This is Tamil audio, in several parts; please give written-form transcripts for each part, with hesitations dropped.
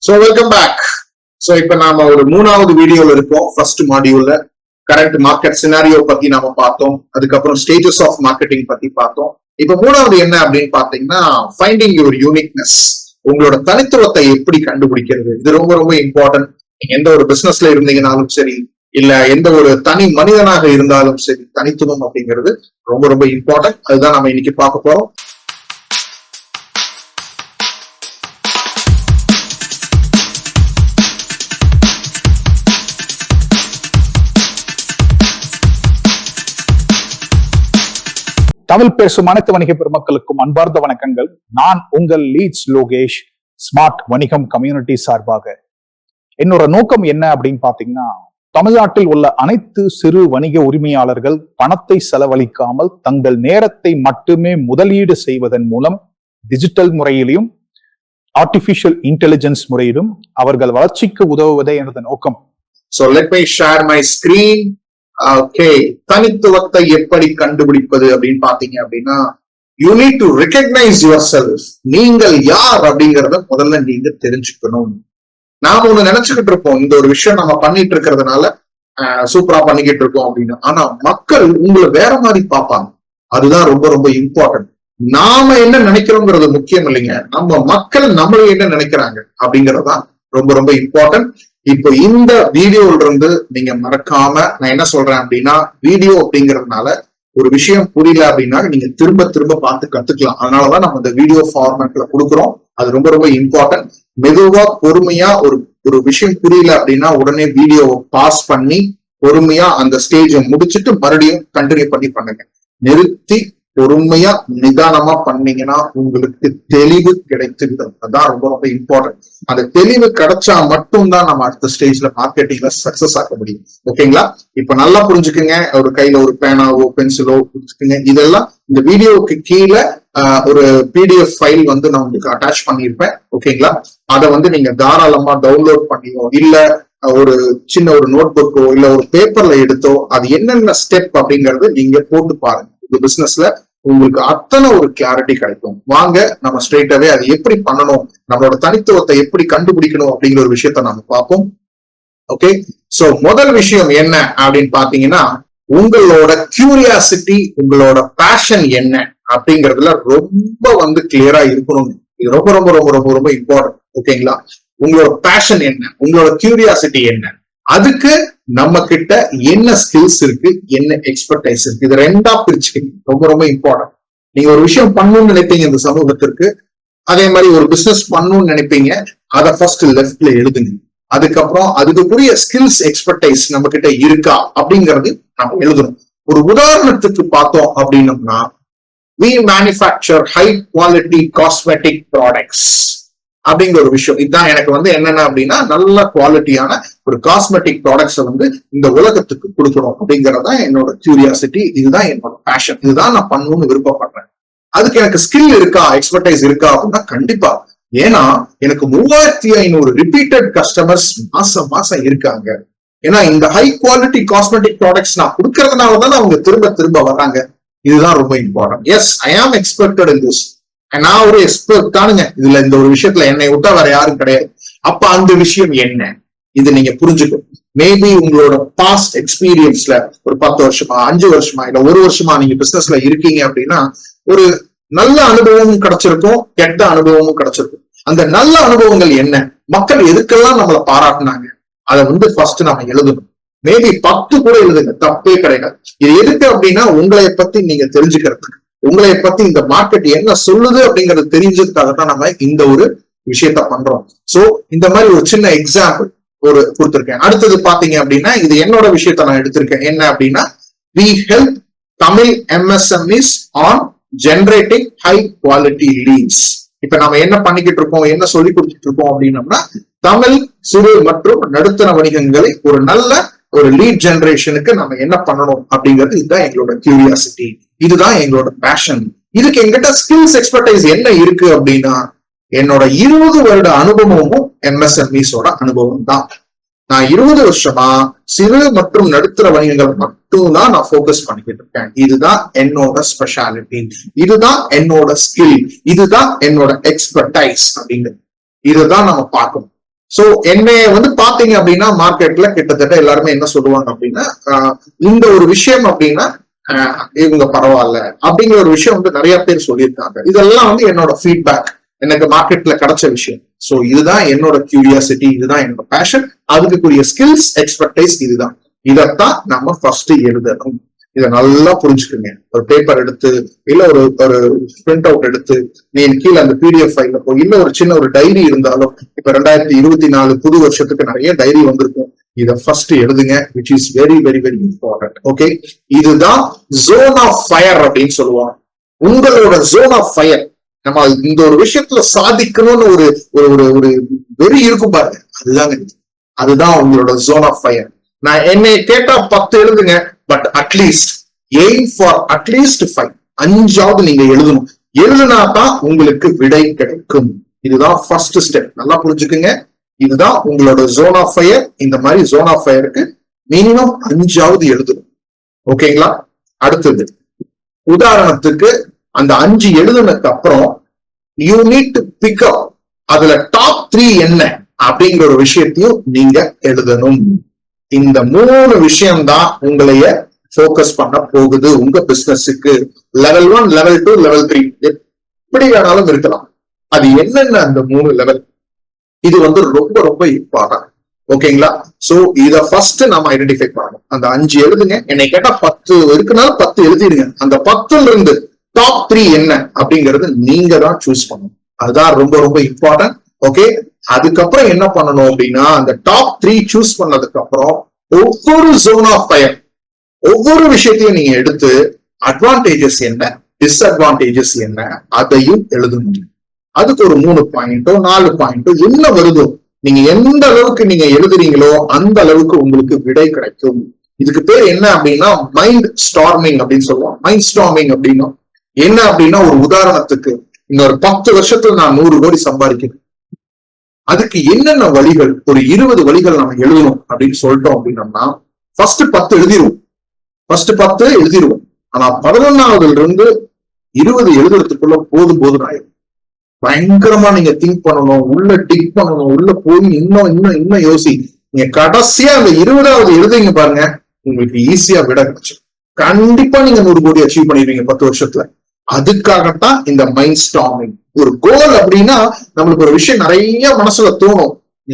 So welcome back. So இப்ப நாம ஒரு மூணாவது வீடியோல இருக்கோம். ஃபர்ஸ்ட் மாடியூல்ல கரண்ட் மார்க்கெட் சினாரியோ பத்தி நாம பார்த்தோம். அதுக்கப்புறம் ஸ்டேஜஸ் ஆஃப் மார்க்கெட்டிங் பத்தி பார்த்தோம். இப்ப மூணாவது என்ன அப்படின்னு பாத்தீங்கன்னா ஃபைண்டிங் யுவர் யூனிக்னஸ். உங்களோட தனித்துவத்தை எப்படி கண்டுபிடிக்கிறது, இது ரொம்ப ரொம்ப இம்பார்ட்டன்ட். நீங்க எந்த ஒரு பிசினஸ்ல இருந்தீங்கனாலும் சரி, இல்ல எந்த ஒரு தனி மனிதனாக இருந்தாலும் சரி, தனித்துவம் அப்படிங்கிறது ரொம்ப ரொம்ப இம்பார்ட்டன்ட். அதுதான் நம்ம இன்னைக்கு பார்க்க போறோம். தமிழ் பேசும் அனைத்து வணிக பெருமக்களுக்கும் அன்பார்ந்த வணக்கங்கள். நான் உங்கள் லீட்ஸ் லோகேஷ், ஸ்மார்ட் வணிகம் கம்யூனிட்டி சார்பாக. என்னோட நோக்கம் என்ன அப்படின்னு பாத்தீங்கன்னா, தமிழ்நாட்டில் உள்ள அனைத்து சிறு வணிக உரிமையாளர்கள் பணத்தை செலவழிக்காமல் தங்கள் நேரத்தை மட்டுமே முதலீடு செய்வதன் மூலம் டிஜிட்டல் முறையிலும் ஆர்டிபிஷியல் இன்டெலிஜென்ஸ் முறையிலும் அவர்கள் வளர்ச்சிக்கு உதவுவதே எனது நோக்கம். So let me share my screen. Okay, தனித்துவத்தை எப்படி கண்டுபிடிப்பது அப்படின்னு பாத்தீங்க அப்படின்னா, you need to recognise your self. நீங்கள் யார் அப்படிங்கறத முதல்ல நீங்க தெரிஞ்சுக்கணும். நாம ஒண்ணு நினைச்சுக்கிட்டு இருப்போம், இந்த ஒரு விஷயம் நம்ம பண்ணிட்டு இருக்கிறதுனால சூப்பரா பண்ணிக்கிட்டு இருக்கோம் அப்படின்னு. ஆனா மக்கள் உங்களை வேற மாதிரி பார்ப்பாங்க. அதுதான் ரொம்ப ரொம்ப இம்பார்ட்டன்ட். நாம என்ன நினைக்கிறோங்கிறது முக்கியம் இல்லைங்க, நம்ம மக்கள் நம்மள என்ன நினைக்கிறாங்க அப்படிங்கறதுதான் ரொம்ப ரொம்ப இம்பார்ட்டன்ட். இப்போ இந்த வீடியோல இருந்து நீங்க மறக்காம, நான் என்ன சொல்றேன் அப்படின்னா, வீடியோ அப்படிங்கறதுனால ஒரு விஷயம் புரியல அப்படின்னா நீங்க திரும்ப திரும்ப பார்த்து கத்துக்கலாம். அதனாலதான் நம்ம இந்த வீடியோ ஃபார்மேட்ல கொடுக்குறோம். அது ரொம்ப ரொம்ப இம்பார்ட்டன்ட். மெதுவா பொறுமையா ஒரு விஷயம் புரியல அப்படின்னா உடனே வீடியோவை பாஸ் பண்ணி பொறுமையா அந்த ஸ்டேஜை முடிச்சுட்டு மறுபடியும் கண்டினியூ பண்ணி பண்ணுங்க. நிறுத்தி பொறுமையா நிதானமா பண்ணீங்கன்னா உங்களுக்கு தெளிவு கிடைத்துவிடும். அதான் ரொம்ப ரொம்ப இம்பார்ட்டன்ட். அந்த தெளிவு கிடைச்சா மட்டும்தான் நம்ம அடுத்த ஸ்டேஜ்ல மார்க்கெட்டிங்ல சக்சஸ் ஆக முடியும். ஓகேங்களா? இப்ப நல்லா புரிஞ்சுக்குங்க. ஒரு கையில ஒரு பேனாவோ பென்சிலோ புரிஞ்சுக்குங்க. இதெல்லாம் இந்த வீடியோவுக்கு கீழே ஒரு பிடிஎஃப் ஃபைல் வந்து நான் உங்களுக்கு அட்டாச் பண்ணியிருப்பேன். ஓகேங்களா? அதை வந்து நீங்க தாராளமா டவுன்லோட் பண்ணியோ இல்ல ஒரு சின்ன ஒரு நோட் புக்கோ இல்ல ஒரு பேப்பர்ல எடுத்தோ அது என்னென்ன ஸ்டெப் அப்படிங்கறது நீங்க போட்டு பாருங்க. இந்த பிசினஸ்ல உங்களுக்கு அத்தனை ஒரு கிளாரிட்டி கிடைக்கும். வாங்க நம்ம ஸ்ட்ரெயிட்டாவே அது எப்படி பண்ணணும், நம்மளோட தனித்துவத்தை எப்படி கண்டுபிடிக்கணும் அப்படிங்கிற ஒரு விஷயத்த நம்ம பார்ப்போம். ஓகே, சோ முதல் விஷயம் என்ன அப்படின்னு பாத்தீங்கன்னா, உங்களோட கியூரியாசிட்டி, உங்களோட பேஷன் என்ன அப்படிங்கறதுல ரொம்ப வந்து கிளியரா இருக்கணும். இது ரொம்ப ரொம்ப ரொம்ப ரொம்ப ரொம்ப இம்பார்ட்டன்ட். ஓகேங்களா? உங்களோட பேஷன் என்ன, உங்களோட கியூரியாசிட்டி என்ன, அதுக்கு நம்ம கிட்ட என்ன ஸ்கில்ஸ் இருக்கு, என்ன எக்ஸ்பர்டைஸ் இருக்கு, இது ரெண்டா பிரிச்சுக்கணும். ரொம்ப ரொம்ப இம்பார்ட்டன்ட். நீங்க ஒரு விஷயம் பண்ணணும்னு நினைப்பீங்க இந்த சமூகத்திற்கு, அதே மாதிரி ஒரு பிசினஸ் பண்ணணும்னு நினைப்பீங்க, அதை ஃபர்ஸ்ட் லெஃப்ட்ல எழுதுங்க. அதுக்கப்புறம் அதுக்குரிய ஸ்கில்ஸ் எக்ஸ்பர்டைஸ் நம்ம கிட்ட இருக்கா அப்படிங்கிறது நம்ம எழுதணும். ஒரு உதாரணத்துக்கு பார்த்தோம் அப்படின்னம்னா, we manufacture high quality cosmetic products அப்படிங்கிற ஒரு விஷயம். இதுதான் எனக்கு வந்து என்னென்ன அப்படின்னா, நல்ல குவாலிட்டியான ஒரு காஸ்மெட்டிக் ப்ராடக்ட்ஸை வந்து இந்த உலகத்துக்கு கொடுக்கணும் அப்படிங்கறதான் என்னோட கியூரியாசிட்டி. இதுதான் என்னோட பேஷன். இதுதான் நான் பண்ணணும்னு விருப்பப்படுறேன். அதுக்கு எனக்கு ஸ்கில் இருக்கா, எக்ஸ்பர்டைஸ் இருக்கா அப்படின்னா கண்டிப்பா. ஏன்னா எனக்கு 3500 ரிப்பீட்டட் கஸ்டமர்ஸ் மாசம் மாசம் இருக்காங்க. ஏன்னா இந்த ஹை குவாலிட்டி காஸ்மெட்டிக் ப்ராடக்ட்ஸ் நான் கொடுக்கறதுனாலதான் அவங்க திரும்ப திரும்ப வர்றாங்க. இதுதான் ரொம்ப இம்பார்ட்டன்ட். எஸ், ஐ ஆம் எக்ஸ்பெக்டட் இன் திஸ். நான் ஒரு எக்ஸ்பர்ட் தானுங்க இதுல, இந்த ஒரு விஷயத்துல என்னை விட்டா வேற யாரும் கிடையாது. அப்ப அந்த விஷயம் என்ன, இது நீங்க புரிஞ்சுக்கணும். மேபி உங்களோட பாஸ்ட் எக்ஸ்பீரியன்ஸ்ல ஒரு 10 வருஷமா 5 வருஷமா இல்ல 1 வருஷமா நீங்க பிசினஸ்ல இருக்கீங்க அப்படின்னா ஒரு நல்ல அனுபவமும் கிடைச்சிருக்கும், கெட்ட அனுபவமும் கிடைச்சிருக்கும். அந்த நல்ல அனுபவங்கள் என்ன, மக்கள் எதுக்கெல்லாம் நம்மளை பாராட்டினாங்க, அதை வந்து ஃபர்ஸ்ட் நம்ம எழுதணும். மேபி 10 கூட எழுதுங்க, தப்பே கிடையாது. இது எதுக்கு அப்படின்னா உங்களை பத்தி நீங்க தெரிஞ்சுக்கிறதுக்கு, உங்களை பத்தி இந்த மார்க்கெட் என்ன சொல்லுது அப்படிங்கறது தெரிஞ்சதுக்காக தான் நம்ம இந்த ஒரு விஷயத்த பண்றோம். சோ இந்த மாதிரி ஒரு சின்ன எக்ஸாம்பிள் ஒரு கொடுத்திருக்கேன். அடுத்தது பாத்தீங்க அப்படின்னா, இது என்னோட விஷயத்த நான் எடுத்திருக்கேன். என்ன அப்படின்னா, we help Tamil MSMEs on generating high quality leads. இப்ப நம்ம என்ன பண்ணிக்கிட்டு இருக்கோம், என்ன சொல்லி கொடுத்துட்டு இருக்கோம் அப்படின்னம்னா, தமிழ் சிறு மற்றும் நடுத்தர வணிகங்களை ஒரு நல்ல ஒரு லீட் ஜெனரேஷனுக்கு நம்ம என்ன பண்ணணும் அப்படிங்கிறது. இதுதான் எங்களோட கியூரியாசிட்டி, இதுதான் எங்களோட பேஷன். இதுக்கு எங்கிட்ட ஸ்கில்ஸ் எக்ஸ்பர்டைஸ் என்ன இருக்கு அப்படின்னா, என்னோட 20 வருட அனுபவமும் எம்எஸ்எம்இஸோட அனுபவம் தான். நான் 20 வருஷமா சிறு மற்றும் நடுத்தர வணிகங்கள் மட்டும்தான் நான் போக்கஸ் பண்ணிக்கிட்டு இருக்கேன். இதுதான் என்னோட ஸ்பெஷாலிட்டி, இதுதான் என்னோட ஸ்கில், இதுதான் என்னோட எக்ஸ்பர்டைஸ் அப்படிங்கிறது. இதுதான் நம்ம பார்க்கணும். சோ என்னைய வந்து பாத்தீங்க அப்படின்னா மார்க்கெட்ல கிட்டத்தட்ட எல்லாருமே என்ன சொல்லுவாங்க அப்படின்னா இந்த ஒரு விஷயம் அப்படின்னா இவங்க பரவாயில்ல அப்படிங்கிற ஒரு விஷயம் வந்து நிறைய பேர் சொல்லியிருக்காங்க. இதெல்லாம் வந்து என்னோட ஃபீட்பேக், எனக்கு மார்க்கெட்ல கிடைச்ச விஷயம். சோ இதுதான் என்னோட கியூரியாசிட்டி, இதுதான் என்னோட பேஷன், அதுக்குரிய ஸ்கில்ஸ் எக்ஸ்பர்டைஸ் இதுதான். இதைத்தான் நம்ம ஃபர்ஸ்ட் எழுதணும். இதை நல்லா புரிஞ்சுக்குங்க. ஒரு பேப்பர் எடுத்து இல்ல ஒரு பிரிண்ட் அவுட் எடுத்து நீ கீழே அந்த PDF ஃபைல்ல போய் இல்ல ஒரு சின்ன ஒரு டைரி இருந்தாலும், இப்ப 2024 புது வருஷத்துக்கு நிறைய டைரி வந்திருக்கும், இதை ஃபர்ஸ்ட் எழுதுங்க, which is very very very important. Okay, இதுதான் ஜோன் ஆஃப் ஃபயர் அப்படின்னு சொல்லுவாங்க. உங்களோட ஜோன் ஆஃப் ஃபயர், நம்ம இந்த ஒரு விஷயத்துல சாதிக்கணும்னு ஒரு ஒரு ஒரு வெறி இருக்கும் பாருங்க, அதுதான் உங்களோட ஜோன் ஆஃப் ஃபயர். நான் என்னை கேட்டா 10 எழுதுங்க, but at least aim for at least 5, 5ஆவது நீங்க எழுதணும். எழுதுனா தான் உங்களுக்கு விடை கிடைக்கும். இதுதான் ஃபர்ஸ்ட் ஸ்டெப். நல்லா புரிஞ்சுக்குங்க, இதுதான் உங்களோட ஜோன் ஆஃப் ஃபயர். இந்த மாதிரி ஜோன் ஆஃப் ஃபயருக்கு மினிமம் 5ஆவது எழுதணும். ஓகேங்களா? அடுத்தது, உதாரணத்துக்கு அந்த 5 எழுதுனதுக்கு அப்புறம் you need to pick up அதுல டாப் 3 என்ன அப்படிங்கிற ஒரு விஷயத்தையும் நீங்க எழுதணும். இந்த 3 விஷயம்தான் உங்களைய போக்கஸ் பண்ண போகுது உங்க பிசினஸுக்கு. லெவல் 1, லெவல் 2, லெவல் 3 எப்படி வேணாலும் இருக்கலாம். அது என்னென்ன அந்த 3 லெவல், இது வந்து ரொம்ப ரொம்ப இம்பார்ட்டன்ட். ஓகேங்களா? சோ இத ஃபர்ஸ்ட் நாம ஐடென்டிஃபை பண்ணணும். அந்த 5 எழுதுங்க. என்னை கேட்டா 10 இருக்குனால 10 எழுதிடுங்க. அந்த 10ல இருந்து டாப் 3 என்ன அப்படிங்கறது நீங்க தான் சூஸ் பண்ணணும். அதுதான் ரொம்ப ரொம்ப இம்பார்ட்டன்ட். ஓகே, அதுக்கப்புறம் என்ன பண்ணணும் அப்படின்னா, அந்த டாப் 3 சூஸ் பண்ணதுக்கு அப்புறம் ஒவ்வொரு ஜோன் ஆஃப் ஃபயர், ஒவ்வொரு விஷயத்தையும் நீங்க எடுத்து அட்வான்டேஜஸ் என்ன, டிஸ்அட்வான்டேஜஸ் என்ன அதையும் எழுதணும். அதுக்கு ஒரு 3 பாயிண்டோ 4 பாயிண்டோ என்ன வருதோ, நீங்க எந்த அளவுக்கு நீங்க எழுதுறீங்களோ அந்த அளவுக்கு உங்களுக்கு விடை கிடைக்கும். இதுக்கு பேர் என்ன அப்படின்னா மைண்ட் ஸ்டார்மிங் அப்படின்னு சொல்லுவாங்க. மைண்ட் ஸ்டார்மிங் அப்படின்னா என்ன அப்படின்னா, ஒரு உதாரணத்துக்கு இன்னொரு 10 வருஷத்துல நான் 100 கோடி சம்பாதிக்கிறேன், அதுக்கு என்னென்ன வழிகள், ஒரு 20 வழிகள் நம்ம எழுதணும் அப்படின்னு சொல்லிட்டோம் அப்படின்னம்னா, ஃபர்ஸ்ட் 10 எழுதிருவோம். ஆனா 11ஆவதுல இருந்து 20 எழுதுறதுக்குள்ள போதும் ஆயிடும். பயங்கரமா நீங்க திங்க் பண்ணணும், உள்ள டிக் பண்ணணும், உள்ள போய் இன்னும் யோசி. நீங்க கடைசியா அந்த 20ஆவது எழுதுங்க பாருங்க, உங்களுக்கு ஈஸியா விட கிடைச்சு. கண்டிப்பா நீங்க 100 கோடி அச்சீவ் பண்ணிடுவீங்க 10 வருஷத்துல. அதுக்காகத்தான் இந்த மைண்ட் ஸ்டார்மிங். ஒரு கோல் அப்படின்னா நம்மளுக்கு ஒரு விஷயம் நிறைய மனசுல தோணும்,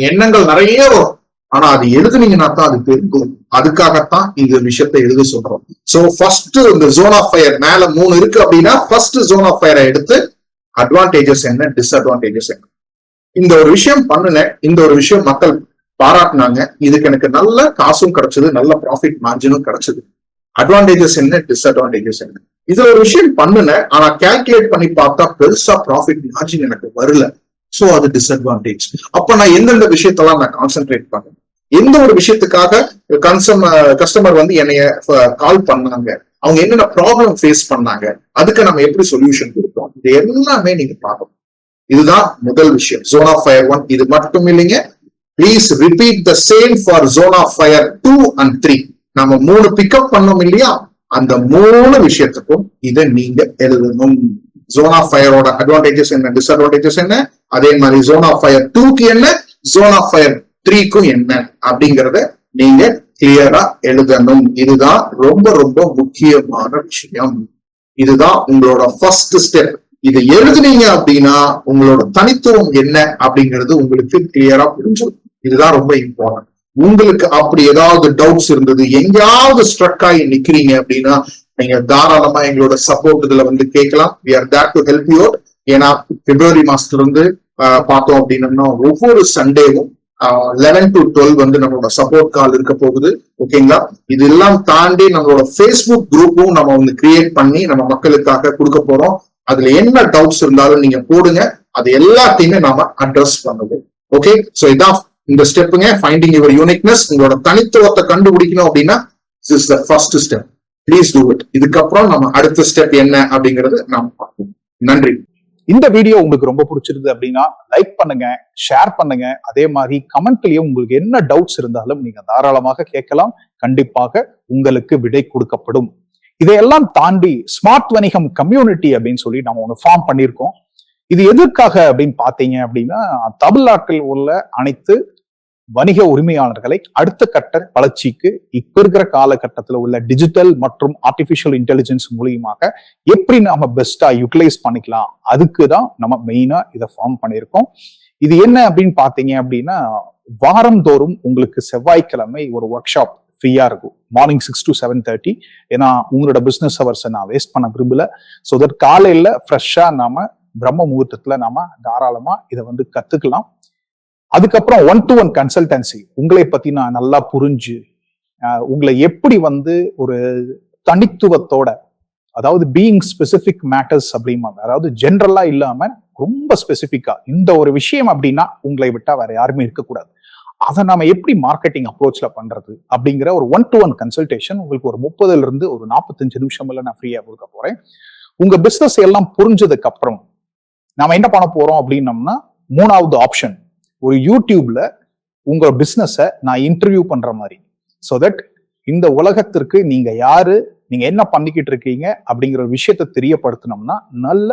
எண்ணங்கள் நிறைய வரும், ஆனா அது எழுதுனீங்கன்னா தான் அது தெரியும். அதுக்காகத்தான் இந்த விஷயத்தை எழுத சொல்றோம். சோ ஃபர்ஸ்ட் இந்த ஜோன் ஆஃப் ஃபயர் மேல 3 இருக்கு அப்படின்னா, ஃபர்ஸ்ட் ஜோன் ஆஃப் ஃபயரை எடுத்து அட்வான்டேஜஸ் என்ன, டிஸ்அட்வான்டேஜஸ் என்ன, இந்த ஒரு விஷயம் பண்ணுனேன், இந்த ஒரு விஷயம் மக்கள் பாராட்டினாங்க, இதுக்கு எனக்கு நல்ல காசும் கிடைச்சது, நல்ல ப்ராஃபிட் மார்ஜினும் கிடைச்சது. அட்வான்டேஜஸ் என்ன, டிஸ்அட்வான்டேஜஸ் என்ன, இதுல ஒரு விஷயம் பண்ணுனேன், ஆனா கால்குலேட் பண்ணி பார்த்தா பெருசா ப்ராஃபிட் மார்ஜின் எனக்கு வரல. சோ அது டிஸ்அட்வான்டேஜ். அப்ப நான் எந்தெந்த விஷயத்தெல்லாம் நான் கான்சென்ட்ரேட் பண்ணேன், எந்த ஒரு விஷயத்துக்காக கஸ்டமர் வந்து என்னைய கால் பண்ணாங்க, அவங்க என்னென்ன ப்ராப்ளம் ஃபேஸ் பண்ணாங்க, அதுக்கு நம்ம எப்படி சொல்யூஷன் கொடுத்தோம், இது எல்லாமே நீங்க பார்க்கணும். இதுதான் முதல் விஷயம், ஜோன் ஆஃப் ஃபயர் 1. இது மட்டும் இல்லைங்க, please repeat the same for zone of fire 2 and 3. நம்ம 3 பிக்கப் பண்ணோம் இல்லையா, அந்த 3 விஷயத்துக்கும் இதை நீங்க எழுதணும். ஜோன் ஆஃப் ஃபயரோட அட்வான்டேஜஸ் என்ன, டிஸ்அட்வான்டேஜஸ் என்ன, அதே மாதிரி ஜோன் ஆஃப் ஃபயர் 2க்கு என்ன, ஜோன் ஆஃப் ஃபயர் 3க்கும் என்ன அப்படிங்கறத நீங்க கிளியரா எழுதணும். இதுதான் ரொம்ப ரொம்ப முக்கியமான விஷயம். இதுதான் உங்களோட ஃபர்ஸ்ட் ஸ்டெப். இதை எழுதுனீங்க அப்படின்னா உங்களோட தனித்துவம் என்ன அப்படிங்கிறது உங்களுக்கு கிளியரா புரிஞ்சிடும். இதுதான் ரொம்ப இம்பார்ட்டன்ட். உங்களுக்கு அப்படி ஏதாவது டவுட்ஸ் இருந்தது, எங்கேயாவது ஸ்ட்ரக் ஆகி நிக்கிறீங்க அப்படின்னா, நீங்க தாராளமா எங்களோட சப்போர்ட் இதுல வந்து கேட்கலாம். we are there to help you out. ஏன்னா பிப்ரவரி மாசத்துல இருந்து பார்த்தோம் அப்படின்னா ஒவ்வொரு சண்டேவும் 11 to 12 வந்து நம்மளோட சப்போர்ட் கால் இருக்க போகுது. ஓகேங்களா? இதெல்லாம் தாண்டி நம்மளோட ஃபேஸ்புக் குரூப்பும் நம்ம வந்து கிரியேட் பண்ணி நம்ம மக்களுக்காக கொடுக்க போறோம். அதுல என்ன டவுட்ஸ் இருந்தாலும் நீங்க போடுங்க, அது எல்லாத்தையுமே நாம அட்ரஸ் பண்ணுவோம். ஓகே, சோ இதான் இந்த ஸ்டெப்புங்க, ஃபைண்டிங் யுவர் யூனிக்னஸ். உங்களோட தனித்துவத்தை கண்டுபிடிக்கணும் அப்படின்னா this is the first step. Please do it. இதுக்கப்புறம் நம்ம அடுத்த ஸ்டெப் என்ன அப்படிங்கிறது நாம பார்ப்போம். நன்றி. இந்த வீடியோ உங்களுக்கு ரொம்ப பிடிச்சிருது அப்படின்னா லைக் பண்ணுங்க, ஷேர் பண்ணுங்க. அதே மாதிரி கமெண்ட்லயும் உங்களுக்கு என்ன டவுட்ஸ் இருந்தாலும் நீங்க தாராளமாக கேட்கலாம். கண்டிப்பாக உங்களுக்கு விடை கொடுக்கப்படும். இதையெல்லாம் தாண்டி ஸ்மார்ட் வணிகம் கம்யூனிட்டி அப்படின்னு சொல்லி நம்ம ஒன்று ஃபார்ம் பண்ணியிருக்கோம். இது எதற்காக அப்படின்னு பாத்தீங்க அப்படின்னா, தமிழ்நாட்டில் உள்ள அனைத்து வணிக உரிமையாளர்களை அடுத்த கட்ட வளர்ச்சிக்கு இப்ப இருக்கிற காலகட்டத்தில் உள்ள டிஜிட்டல் மற்றும் ஆர்டிபிஷியல் இன்டெலிஜென்ஸ் மூலியமாக எப்படி நாம பெஸ்டா யூட்டிலைஸ் பண்ணிக்கலாம், அதுக்கு தான் நம்ம மெயினா இதை ஃபார்ம் பண்ணியிருக்கோம். இது என்ன அப்படின்னு பாத்தீங்க அப்படின்னா, வாரந்தோறும் உங்களுக்கு செவ்வாய்க்கிழமை ஒரு ஒர்க் ஷாப் ஃப்ரீயா இருக்கும். Morning 6 to 7:30. ஏன்னா உங்களோட பிசினஸ் ஹவர்ஸை நான் வேஸ்ட் பண்ண விரும்பல. ஸோ தட் காலையில ஃப்ரெஷ்ஷா நாம பிரம்ம முகூர்த்தத்துல நாம தாராளமா இதை வந்து கத்துக்கலாம். அதுக்கப்புறம் 1-to-1 கன்சல்டன்சி, உங்களை பத்தி நான் நல்லா புரிஞ்சு உங்களை எப்படி வந்து ஒரு தனித்துவத்தோட, அதாவது பீயிங் ஸ்பெசிபிக் மேட்டர்ஸ் அப்படிம்பாங்க, அதாவது ஜென்ரலா இல்லாம ரொம்ப ஸ்பெசிபிக்கா இந்த ஒரு விஷயம் அப்படின்னா உங்களை விட்டா வேற யாருமே இருக்கக்கூடாது, அதை நாம எப்படி மார்க்கெட்டிங் அப்ரோச்ல பண்றது அப்படிங்கிற ஒரு 1-to-1 கன்சல்டேஷன் உங்களுக்கு ஒரு 30ல இருந்து ஒரு 45 நிமிஷம்ல நான் ஃப்ரீயா கொடுக்க போறேன். உங்க பிசினஸ் எல்லாம் புரிஞ்சதுக்கு அப்புறம் நாம என்ன பண்ண போறோம் அப்படின்னம்னா, 3வது ஆப்ஷன், ஒரு யூடியூப்ல உங்க பிசினஸை நான் இன்டர்வியூ பண்ற மாதிரி. ஸோ தட் இந்த உலகத்திற்கு நீங்க யாரு, நீங்க என்ன பண்ணிக்கிட்டு இருக்கீங்க அப்படிங்கிற ஒரு விஷயத்த தெரியப்படுத்தினோம்னா நல்ல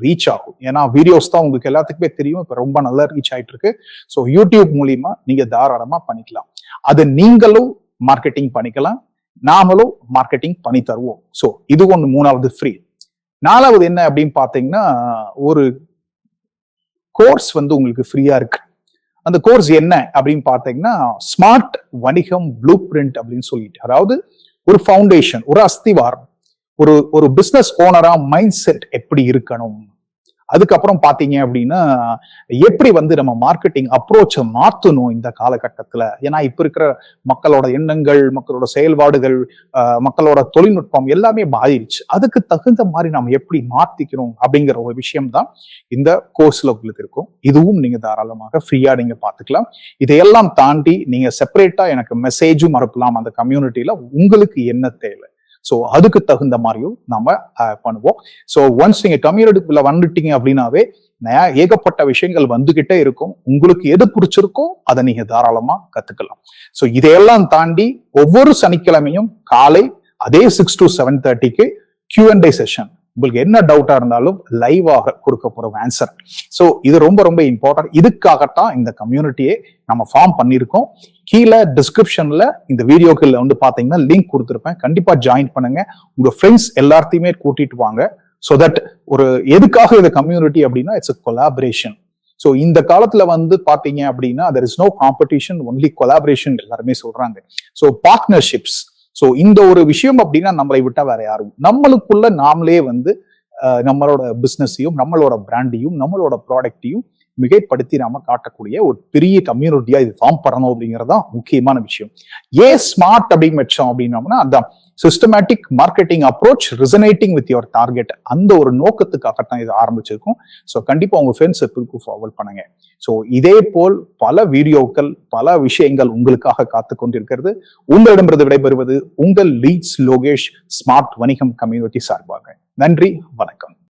ரீச் ஆகும். ஏன்னா வீடியோஸ் தான் உங்களுக்கு எல்லாத்துக்குமே தெரியும், இப்ப ரொம்ப நல்லா ரீச் ஆயிட்டு இருக்கு. ஸோ யூடியூப் மூலியமா நீங்க தாராளமா பண்ணிக்கலாம். அது நீங்களும் மார்க்கெட்டிங் பண்ணிக்கலாம், நாமளும் மார்க்கெட்டிங் பண்ணி தருவோம். ஸோ இது ஒன்று 3வது ஃப்ரீ. 4வது என்ன அப்படின்னு பாத்தீங்கன்னா, ஒரு கோர்ஸ் வந்து உங்களுக்கு ஃப்ரீயா இருக்கு. அந்த கோர்ஸ் என்ன அப்படின்னு பாத்தீங்கன்னா, ஸ்மார்ட் வணிகம் ப்ளூ பிரிண்ட் அப்படின்னு சொல்லிட்டு, அதாவது ஒரு ஃபவுண்டேஷன், ஒரு அஸ்திவாரம், ஒரு பிசினஸ் ஓனரா மைண்ட் செட் எப்படி இருக்கணும், அதுக்கப்புறம் பாத்தீங்க அப்படின்னா எப்படி வந்து நம்ம மார்க்கெட்டிங் அப்ரோச்சை மாத்தணும் இந்த காலகட்டத்துல. ஏன்னா இப்ப இருக்கிற மக்களோட எண்ணங்கள், மக்களோட செயல்பாடுகள், மக்களோட தொழில்நுட்பம் எல்லாமே மாறிடுச்சு. அதுக்கு தகுந்த மாதிரி நம்ம எப்படி மாத்திக்கணும் அப்படிங்கிற ஒரு விஷயம் தான் இந்த கோர்ஸ்ல உங்களுக்கு இருக்கும். இதுவும் நீங்க தாராளமாக ஃப்ரீயா நீங்க பாத்துக்கலாம். இதையெல்லாம் தாண்டி நீங்க செப்பரேட்டா எனக்கு மெசேஜும் அனுப்பலாம் அந்த கம்யூனிட்டியில, உங்களுக்கு என்ன தேவை. ஸோ அதுக்கு தகுந்த மாதிரியும் நம்ம பண்ணுவோம். ஸோ ஒன்ஸ் நீங்க கம்யூனிட்டிக்குள்ள வந்துட்டீங்க அப்படின்னாவே ஏகப்பட்ட விஷயங்கள் வந்துகிட்டே இருக்கும். உங்களுக்கு எது பிடிச்சிருக்கோ அதை நீங்க தாராளமா கத்துக்கலாம். ஸோ இதையெல்லாம் தாண்டி ஒவ்வொரு சனிக்கிழமையும் காலை அதே 6 to 7:30 Q&A செஷன், உங்களுக்கு என்ன டவுட்டா இருந்தாலும் லைவாக கொடுக்க போறோம் ஆன்சர். ஸோ இது ரொம்ப ரொம்ப இம்பார்ட்டன்ட். இதுக்காகத்தான் இந்த கம்யூனிட்டியை நம்ம ஃபார்ம் பண்ணியிருக்கோம். கீழே டிஸ்கிரிப்ஷன்ல இந்த வீடியோக்குள்ள வந்து பாத்தீங்கன்னா லிங்க் கொடுத்துருப்பேன், கண்டிப்பா ஜாயின் பண்ணுங்க. உங்க ஃப்ரெண்ட்ஸ் எல்லாத்தையுமே கூட்டிட்டு வாங்க. ஸோ தட் ஒரு எதுக்காக இந்த கம்யூனிட்டி அப்படின்னா, இட்ஸ் கொலாபரேஷன். ஸோ இந்த காலத்துல வந்து பாத்தீங்க அப்படின்னா there is no competition, only collaboration எல்லாருமே சொல்றாங்க. ஸோ பார்ட்னர்ஷிப்ஸ், ஸோ இந்த ஒரு விஷயம் அப்படின்னா நம்மளை விட்டா வேற யாரும், நம்மளுக்குள்ள நாமளே வந்து நம்மளோட பிசினஸையும் நம்மளோட பிராண்டையும் நம்மளோட ப்ராடக்டையும் மிகைப்படுத்தி நாம காட்டக்கூடிய ஒரு பெரிய கம்யூனிட்டியா இது ஃபார்ம் பண்ணணும் அப்படிங்கறதுதான் முக்கியமான விஷயம். ஏன் ஸ்மார்ட் அப்படின்னு வச்சோம் அப்படின்னோம்னா, அந்த systematic marketing approach resonating with your target, அந்த ஒரு நோக்கத்துக்காகத்தான் இது ஆரம்பிச்சிருக்கும். ஸோ கண்டிப்பா உங்க ஃப்ரெண்ட்ஸ் சர்க்கிளுக்கு ஃபார்வர்ட் பண்ணுங்க. ஸோ இதே போல் பல வீடியோக்கள், பல விஷயங்கள் உங்களுக்காக காத்து கொண்டிருக்கிறது. உங்களிடமிருந்து விடைபெறுவது உங்கள் லீட்ஸ் லோகேஷ், ஸ்மார்ட் வணிகம் கம்யூனிட்டி சார்பாக. நன்றி, வணக்கம்.